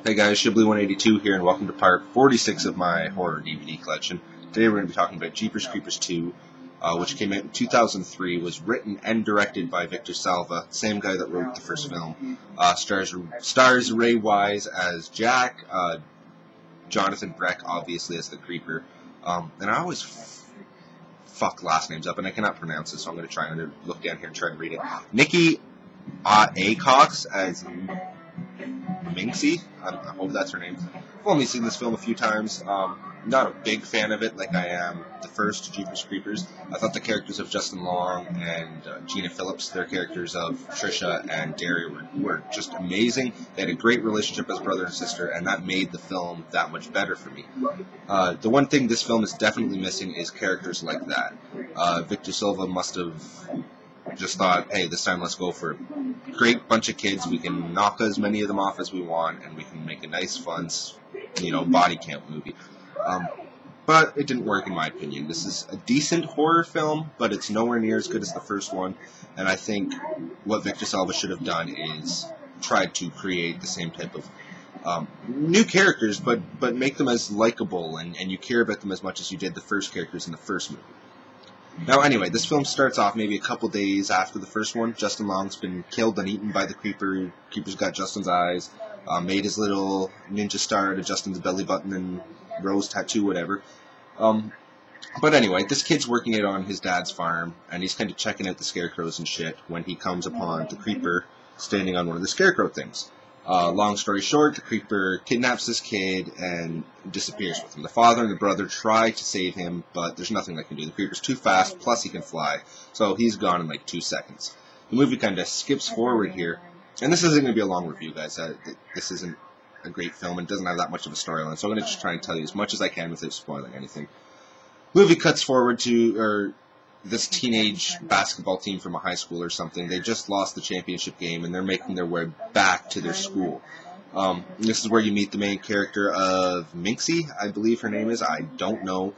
Hey guys, Shibley182 here, and welcome to part 46 of my horror DVD collection. Today we're going to be talking about Jeepers Creepers 2, which came out in 2003, was written and directed by Victor Silva, same guy that wrote the first film. Stars Ray Wise as Jack, Jonathan Breck obviously as the Creeper, and I always fuck last names up, and I cannot pronounce it, so I'm going to look down here and try and read it. Nikki Acox as Minxie. I hope that's her name. I've only seen this film a few times. Not a big fan of it like I am the first Jeepers Creepers. I thought the characters of Justin Long and Gina Phillips, their characters of Trisha and Derry, were just amazing. They had a great relationship as brother and sister, and that made the film that much better for me. The one thing this film is definitely missing is characters like that. Victor Silva must have just thought, hey, this time let's go for a great bunch of kids. We can knock as many of them off as we want, and we can make a nice, fun, body count movie. But it didn't work in my opinion. This is a decent horror film, but it's nowhere near as good as the first one. And I think what Victor Salva should have done is tried to create the same type of new characters, but make them as likable, and you care about them as much as you did the first characters in the first movie. Now, anyway, this film starts off maybe a couple days after the first one. Justin Long's been killed and eaten by the Creeper. Creeper's got Justin's eyes, made his little ninja star to Justin's belly button and rose tattoo, whatever. But anyway, this kid's working it on his dad's farm, and he's kind of checking out the scarecrows and shit when he comes upon the Creeper standing on one of the scarecrow things. Long story short, the Creeper kidnaps this kid and disappears with him. The father and the brother try to save him, but there's nothing they can do. The Creeper's too fast, plus he can fly, so he's gone in like 2 seconds. The movie kind of skips forward here, and this isn't going to be a long review, guys. This isn't a great film and doesn't have that much of a storyline, so I'm going to just try and tell you as much as I can without spoiling anything. Movie cuts forward to this teenage basketball team from a high school or something. They just lost the championship game, and they're making their way back to their school. This is where you meet the main character of Minxie, I believe her name is. I don't know.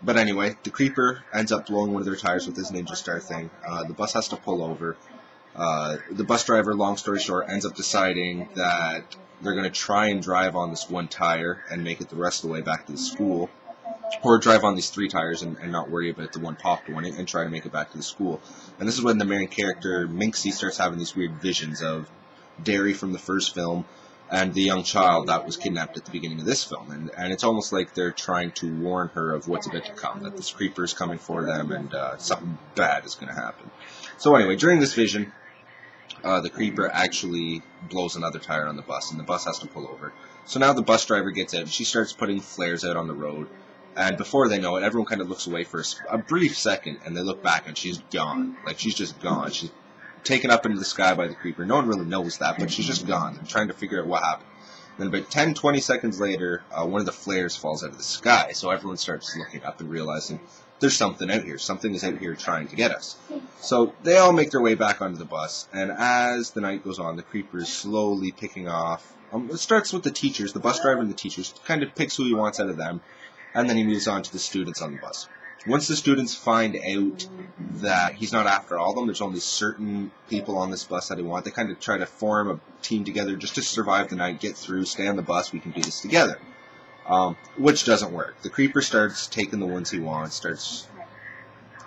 But anyway, the Creeper ends up blowing one of their tires with his ninja star thing. The bus has to pull over. The bus driver, long story short, ends up deciding that they're going to try and drive on this one tire and make it the rest of the way back to the school. Or drive on these 3 tires and not worry about the one popped one and try to make it back to the school. And this is when the main character, Minxie, starts having these weird visions of Derry from the first film and the young child that was kidnapped at the beginning of this film. And it's almost like they're trying to warn her of what's about to come, that this Creeper is coming for them and something bad is going to happen. So anyway, during this vision, the Creeper actually blows another tire on the bus, and the bus has to pull over. So now the bus driver gets out, and she starts putting flares out on the road. And before they know it, everyone kind of looks away for a brief second, and they look back, and she's gone. Like, she's just gone. She's taken up into the sky by the Creeper. No one really knows that, but she's just gone. They're trying to figure out what happened. Then about 10, 20 seconds later, one of the flares falls out of the sky, so everyone starts looking up and realizing there's something out here. Something is out here trying to get us. So they all make their way back onto the bus, and as the night goes on, the Creeper is slowly picking off. It starts with the teachers, the bus driver and the teachers, kind of picks who he wants out of them. And then he moves on to the students on the bus. Once the students find out that he's not after all of them, there's only certain people on this bus that he wants, they kind of try to form a team together just to survive the night, get through, stay on the bus, we can do this together. Which doesn't work. The Creeper starts taking the ones he wants, starts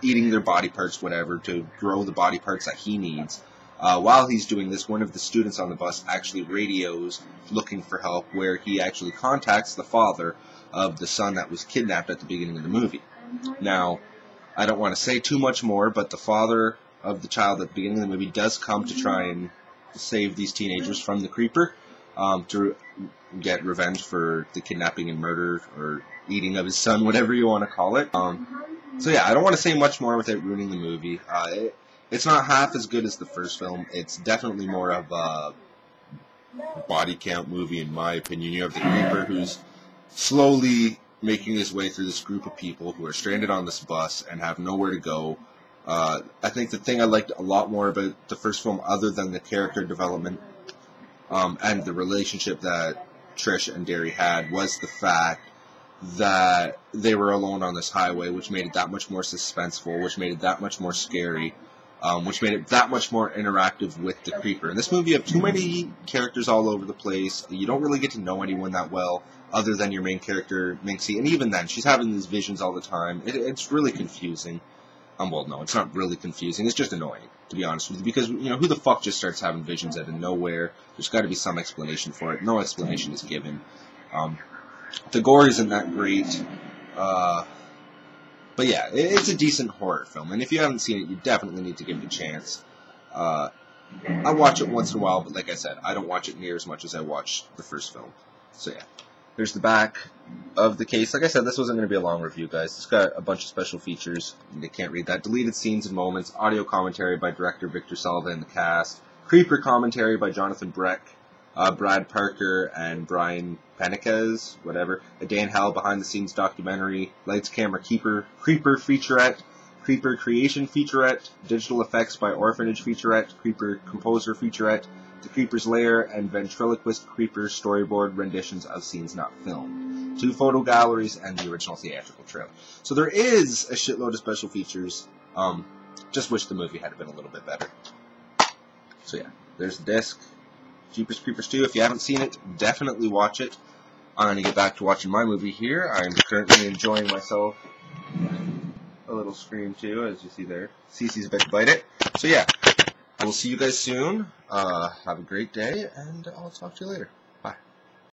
eating their body parts, whatever, to grow the body parts that he needs. While he's doing this, one of the students on the bus actually radios looking for help, where he actually contacts the father of the son that was kidnapped at the beginning of the movie. Now, I don't want to say too much more, but the father of the child at the beginning of the movie does come to try and save these teenagers from the Creeper, to get revenge for the kidnapping and murder or eating of his son, whatever you want to call it. So yeah, I don't want to say much more without ruining the movie. It's not half as good as the first film. It's definitely more of a body count movie, in my opinion. You have the Creeper who's slowly making his way through this group of people who are stranded on this bus and have nowhere to go. I think the thing I liked a lot more about the first film, other than the character development and the relationship that Trish and Derry had, was the fact that they were alone on this highway, which made it that much more suspenseful, which made it that much more scary. which made it that much more interactive with the creeper. In this movie, you have too many characters all over the place. You don't really get to know anyone that well, other than your main character, Minxie. And even then, she's having these visions all the time. It's really confusing. Well, no, it's not really confusing. It's just annoying, to be honest with you, because, who the fuck just starts having visions out of nowhere? There's got to be some explanation for it. No explanation is given. The gore isn't that great. But yeah, it's a decent horror film, and if you haven't seen it, you definitely need to give it a chance. I watch it once in a while, but like I said, I don't watch it near as much as I watched the first film. So yeah, there's the back of the case. Like I said, this wasn't going to be a long review, guys. It's got a bunch of special features. You can't read that. Deleted scenes and moments, audio commentary by director Victor Silva and the cast, creeper commentary by Jonathan Breck, Brad Parker and Brian Peniquez, whatever. A Day in Hell behind-the-scenes documentary, Lights, Camera, Creeper featurette, Creeper Creation featurette, Digital Effects by Orphanage featurette, Creeper Composer featurette, The Creeper's Lair, and Ventriloquist Creeper storyboard renditions of scenes not filmed. 2 photo galleries and the original theatrical trailer. So there is a shitload of special features. Just wish the movie had been a little bit better. So yeah, there's the disc. Jeepers Creepers 2. If you haven't seen it, definitely watch it. I'm going to get back to watching my movie here. I'm currently enjoying myself. A little scream too, as you see there. Cece's about to bite it. So yeah, I will see you guys soon. Have a great day, and I'll talk to you later.